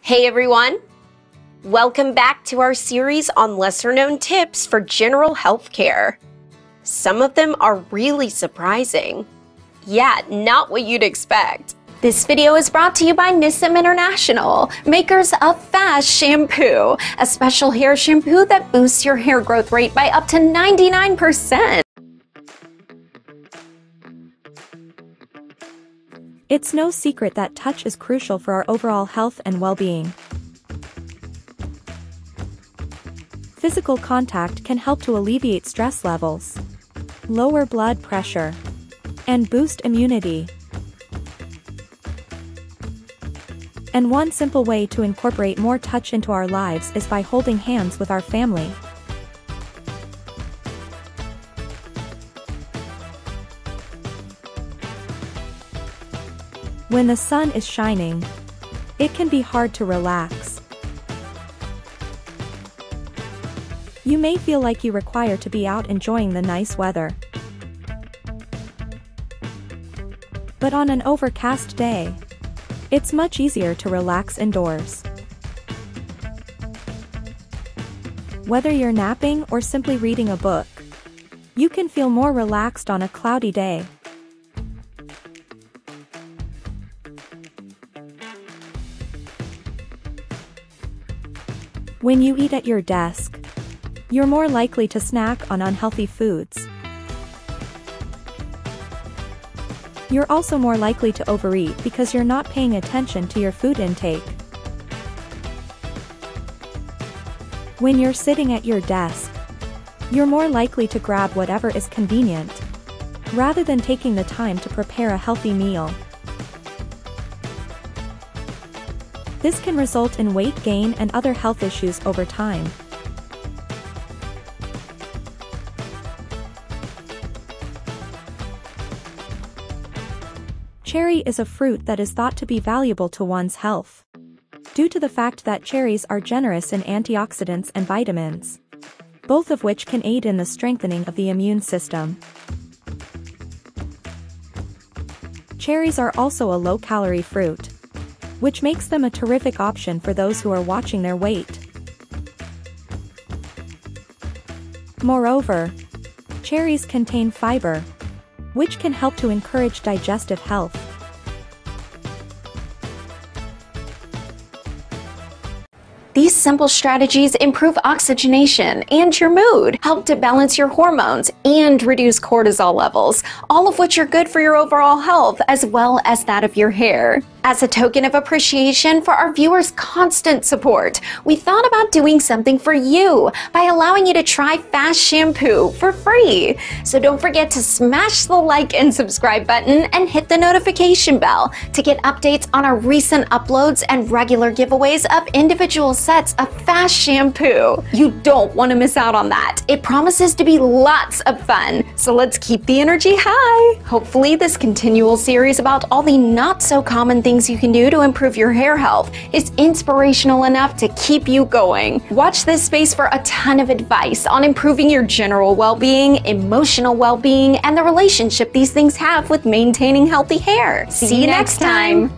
Hey everyone! Welcome back to our series on lesser-known tips for general health care. Some of them are really surprising. Yeah, not what you'd expect. This video is brought to you by Nissim International, makers of Fast Shampoo, a special hair shampoo that boosts your hair growth rate by up to 99%. It's no secret that touch is crucial for our overall health and well-being. Physical contact can help to alleviate stress levels, lower blood pressure, and boost immunity. And one simple way to incorporate more touch into our lives is by holding hands with our family. When the sun is shining, it can be hard to relax. You may feel like you require to be out enjoying the nice weather. But on an overcast day, it's much easier to relax indoors. Whether you're napping or simply reading a book, you can feel more relaxed on a cloudy day. When you eat at your desk, you're more likely to snack on unhealthy foods. You're also more likely to overeat because you're not paying attention to your food intake. When you're sitting at your desk, you're more likely to grab whatever is convenient, rather than taking the time to prepare a healthy meal. This can result in weight gain and other health issues over time. Cherry is a fruit that is thought to be valuable to one's health, due to the fact that cherries are generous in antioxidants and vitamins, both of which can aid in the strengthening of the immune system. Cherries are also a low-calorie fruit, which makes them a terrific option for those who are watching their weight. Moreover, cherries contain fiber, which can help to encourage digestive health. These simple strategies improve oxygenation and your mood, help to balance your hormones, and reduce cortisol levels, all of which are good for your overall health as well as that of your hair. As a token of appreciation for our viewers' constant support, we thought about doing something for you by allowing you to try Fast Shampoo for free. So don't forget to smash the like and subscribe button and hit the notification bell to get updates on our recent uploads and regular giveaways of individual sets of Fast Shampoo. You don't want to miss out on that. It promises to be lots of fun. So let's keep the energy high. Hopefully this continual series about all the not so common things you can do to improve your hair health is inspirational enough to keep you going. Watch this space for a ton of advice on improving your general well-being, emotional well-being, and the relationship these things have with maintaining healthy hair. See you next time.